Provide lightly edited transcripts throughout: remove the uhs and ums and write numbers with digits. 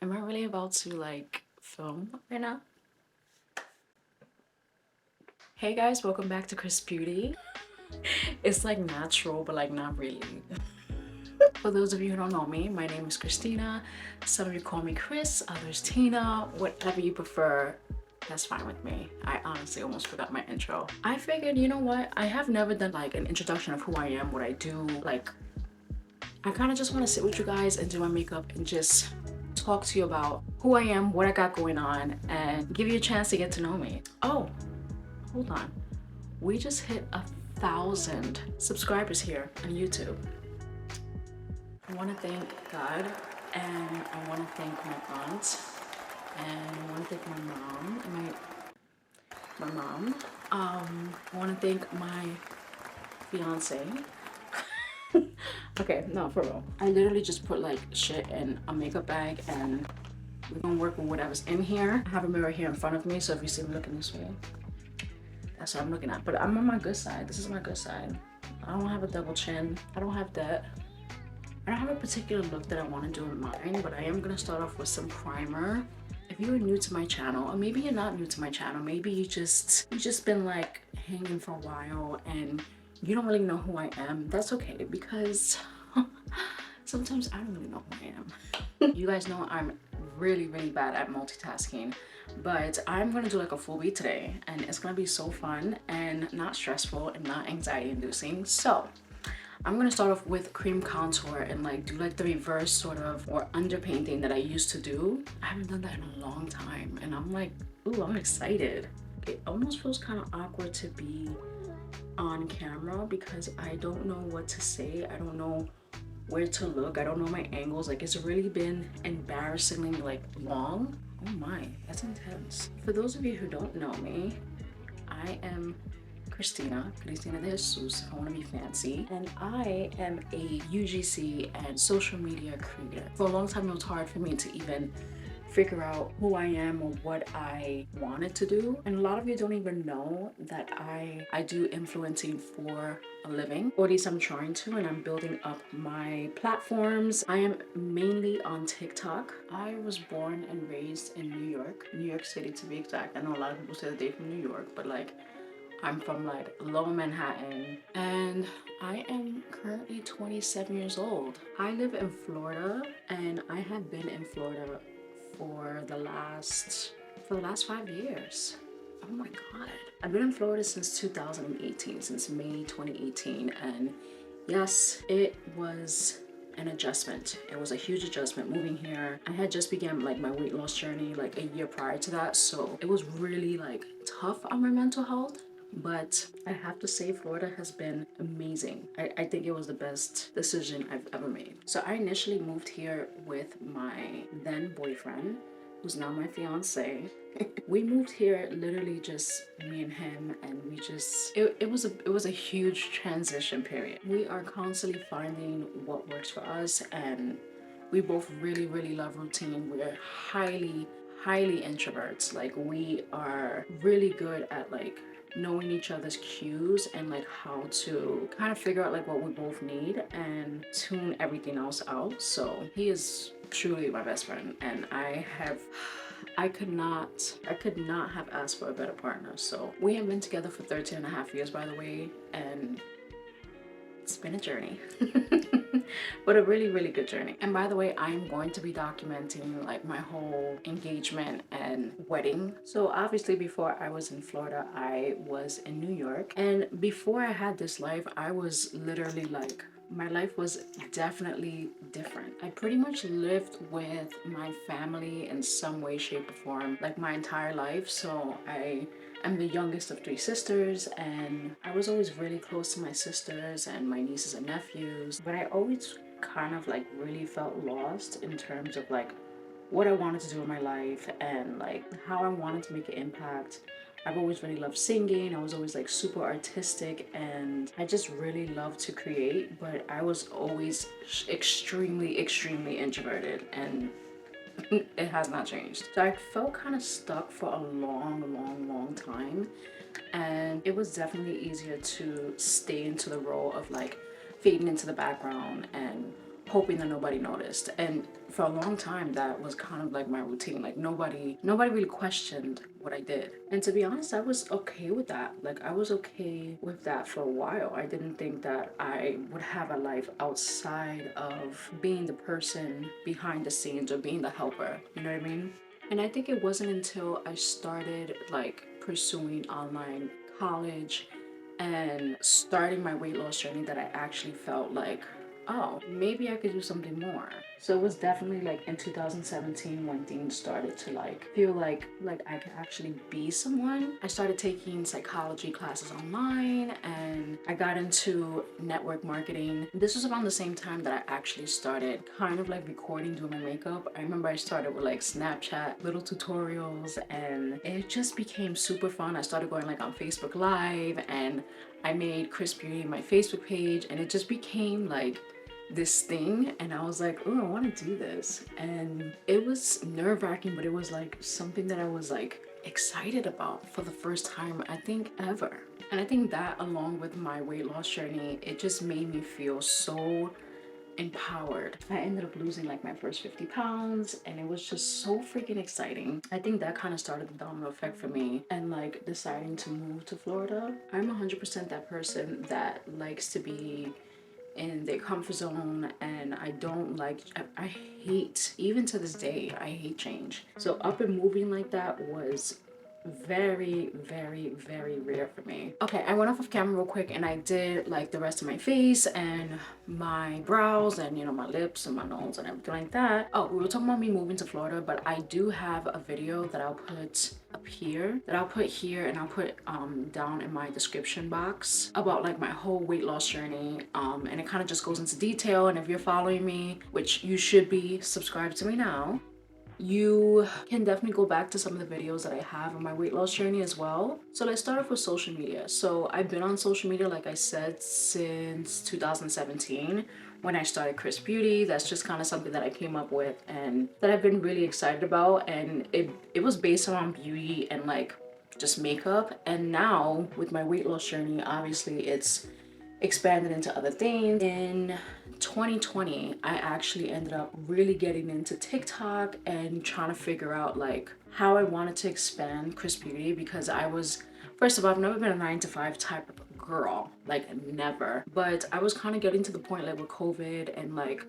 Am I really about to like film right now? Hey guys, welcome back to Chris Beauty. It's like natural, but like not really. For those of you who don't know me, my name is Christina. Some of you call me Chris, others Tina, whatever you prefer. That's fine with me. I honestly almost forgot my intro. I figured, you know what? I have never done like an introduction of who I am, what I do. Like, I kind of just want to sit with you guys and do my makeup and just talk to you about who I am, what I got going on, and give you a chance to get to know me. Oh, hold on. We just hit 1,000 subscribers here on YouTube. I want to thank God, and I want to thank my aunt, and I want to thank my mom, and my mom. I want to thank my fiance. Okay, no, for real. I literally just put like shit in a makeup bag and we're gonna work with whatever's in here. I have a mirror here in front of me, so if you see me looking this way, that's what I'm looking at. But I'm on my good side. This is my good side. I don't have a double chin. I don't have that. I don't have a particular look that I want to do in mine, but I am gonna start off with some primer. If you are new to my channel, or maybe you're not new to my channel, maybe you just been like hanging for a while and you don't really know who I am, that's okay, because sometimes I don't really know who I am. You guys know I'm really bad at multitasking, but I'm gonna do like a full beat today and it's gonna be so fun and not stressful and not anxiety inducing. So I'm gonna start off with cream contour and like do like the reverse sort of or underpainting that I used to do. I haven't done that in a long time and I'm like, ooh, I'm excited. It almost feels kind of awkward to be on camera because I don't know what to say. I don't know where to look. I don't know my angles. Like, it's really been embarrassingly like long. Oh my, that's intense. For those of you who don't know me, I am Cristina de Jesus. I want to be fancy. And I am a UGC and social media creator. For a long time, it was hard for me to even figure out who I am or what I wanted to do. And a lot of you don't even know that I do influencing for a living, or at least I'm trying to, and I'm building up my platforms. I am mainly on TikTok. I was born and raised in New York City to be exact. I know a lot of people say that they're from New York, but like I'm from like Lower Manhattan and I am currently 27 years old. I live in Florida and I have been in Florida for the last 5 years. Oh my god. I've been in Florida since 2018, since May 2018, and yes, it was an adjustment. It was a huge adjustment moving here. I had just began like my weight loss journey like a year prior to that, so it was really like tough on my mental health. But I have to say Florida has been amazing. I think it was the best decision I've ever made. So I initially moved here with my then boyfriend, who's now my fiance. We moved here literally just me and him, and we just it was a huge transition period. We are constantly finding what works for us, and we both really love routine. We're highly introverts. Like, we are really good at like knowing each other's cues and like how to kind of figure out like what we both need and tune everything else out. So he is truly my best friend, and I could not have asked for a better partner. So we have been together for 13 and a half years, by the way, and it's been a journey. But a really good journey. And by the way, I'm going to be documenting like my whole engagement and wedding. So obviously before I was in Florida, I was in New York, and before I had this life, I was literally like, my life was definitely different. I pretty much lived with my family in some way, shape, or form like my entire life. So I'm the youngest of 3 sisters, and I was always really close to my sisters and my nieces and nephews, but I always kind of like really felt lost in terms of like what I wanted to do in my life and like how I wanted to make an impact. I've always really loved singing. I was always like super artistic, and I just really loved to create, but I was always extremely introverted, and it has not changed. So I felt kind of stuck for a long time, and it was definitely easier to stay into the role of like fading into the background and hoping that nobody noticed. And for a long time, that was kind of like my routine. Like nobody really questioned what I did. And to be honest, I was okay with that. Like I was okay with that for a while. I didn't think that I would have a life outside of being the person behind the scenes or being the helper. You know what I mean? And I think it wasn't until I started like pursuing online college and starting my weight loss journey that I actually felt like, oh, maybe I could do something more. So it was definitely like in 2017 when things started to like feel like I could actually be someone. I started taking psychology classes online and I got into network marketing. This was around the same time that I actually started kind of like recording, doing my makeup. I remember I started with like Snapchat, little tutorials, and it just became super fun. I started going like on Facebook Live and I made Chris Beauty my Facebook page, and it just became like this thing. And I was like, oh, I want to do this. And it was nerve-wracking, but it was like something that I was like excited about for the first time, I think, ever. And I think that along with my weight loss journey, it just made me feel so empowered. I ended up losing like my first 50 pounds and it was just so freaking exciting. I think that kind of started the domino effect for me and like deciding to move to Florida. I'm 100% that person that likes to be in their comfort zone, and I don't like, I hate, even to this day, I hate change. So up and moving like that was very, very, very rare for me. Okay, I went off of camera real quick and I did like the rest of my face and my brows and, you know, my lips and my nose and everything like that. Oh, we were talking about me moving to Florida, but I do have a video that I'll put up here, that I'll put here, and I'll put down in my description box about like my whole weight loss journey, and it kind of just goes into detail. And if you're following me, which you should be, subscribed to me now, you can definitely go back to some of the videos that I have on my weight loss journey as well. So let's start off with social media. So I've been on social media, like I said, since 2017 when I started Chris Beauty. That's just kind of something that I came up with and that I've been really excited about. And it was based on beauty and like just makeup. And now with my weight loss journey, obviously it's expanded into other things. In 2020, I actually ended up really getting into TikTok and trying to figure out like how I wanted to expand Chris Beauty, because I was, first of all, I've never been a 9-to-5 type of girl, like never. But I was kind of getting to the point like with COVID and like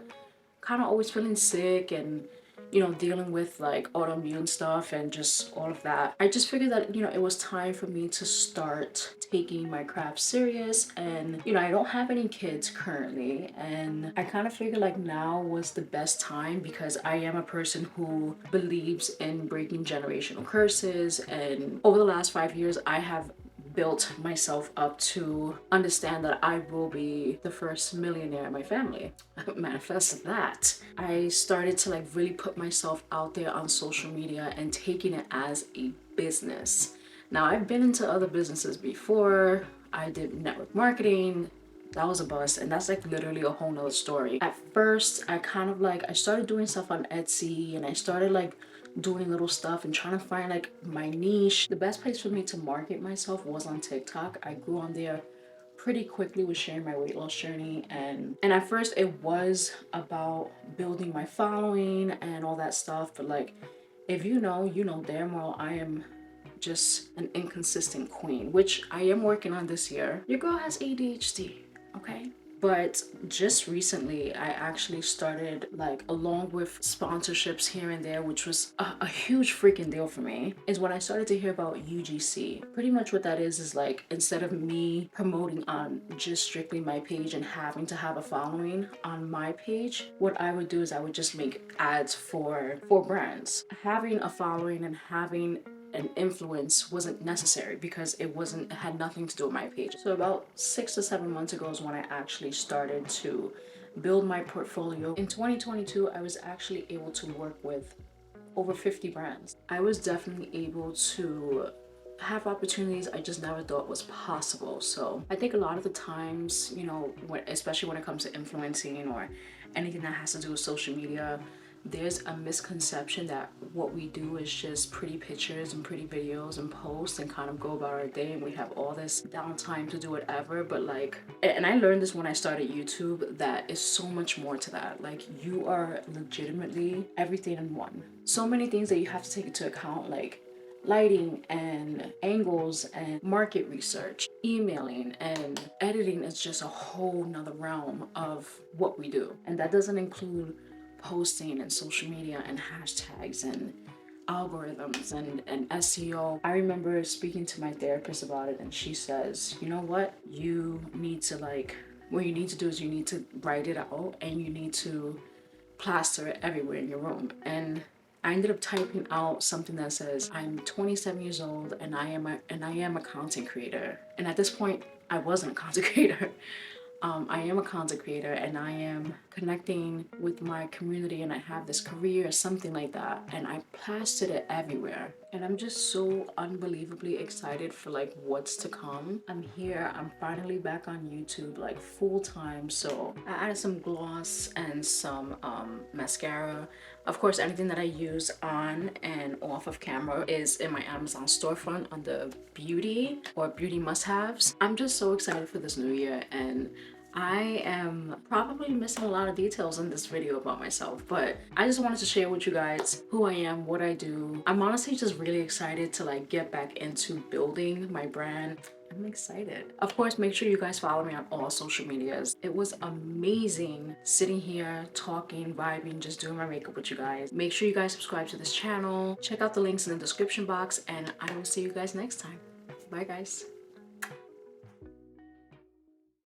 kind of always feeling sick and, you know, dealing with like autoimmune stuff and just all of that. I just figured that, you know, it was time for me to start taking my craft serious. And, you know, I don't have any kids currently. And I kind of figured like now was the best time, because I am a person who believes in breaking generational curses. And over the last 5 years, I have built myself up to understand that I will be the first millionaire in my family. Manifest that. I started to like really put myself out there on social media and taking it as a business. Now I've been into other businesses before. I did network marketing. That was a bust, and that's like literally a whole nother story. At first, I kind of like, I started doing stuff on Etsy and I started like doing little stuff and trying to find like my niche. The best place for me to market myself was on TikTok. I grew on there pretty quickly with sharing my weight loss journey, and at first it was about building my following and all that stuff, but like if you know damn well I am just an inconsistent queen, which I am working on this year. Your girl has ADHD, okay? But just recently, I actually started like, along with sponsorships here and there, which was a huge freaking deal for me, is when I started to hear about UGC. Pretty much what that is like, instead of me promoting on just strictly my page and having to have a following on my page, what I would do is I would just make ads for brands. Having a following and having an influence wasn't necessary, because it had nothing to do with my page. So about 6 to 7 months ago is when I actually started to build my portfolio. In 2022, I was actually able to work with over 50 brands. I was definitely able to have opportunities I just never thought was possible. So I think a lot of the times, you know, especially when it comes to influencing or anything that has to do with social media, there's a misconception that what we do is just pretty pictures and pretty videos and posts and kind of go about our day, and we have all this downtime to do whatever. But like, and I learned this when I started YouTube, that is so much more to that. Like, you are legitimately everything in one. So many things that you have to take into account, like lighting and angles and market research, emailing and editing is just a whole nother realm of what we do. And that doesn't include posting and social media and hashtags and algorithms and SEO. I remember speaking to my therapist about it, and she says, you know what, you need to what you need to do is you need to write it out and you need to plaster it everywhere in your room. And I ended up typing out something that says, I'm 27 years old and I am a content creator. And at this point, I wasn't a content creator. I am a content creator and I am connecting with my community and I have this career or something like that. And I plastered it everywhere. And I'm just so unbelievably excited for like what's to come. I'm here, I'm finally back on YouTube like full time. So I added some gloss and some mascara. Of course, anything that I use on and off of camera is in my Amazon storefront under beauty or beauty must-haves. I'm just so excited for this new year, and I am probably missing a lot of details in this video about myself, but I just wanted to share with you guys who I am, what I do. I'm honestly just really excited to like get back into building my brand. I'm excited. Of course, make sure you guys follow me on all social medias. It was amazing sitting here, talking, vibing, just doing my makeup with you guys. Make sure you guys subscribe to this channel. Check out the links in the description box, and I will see you guys next time. Bye, guys.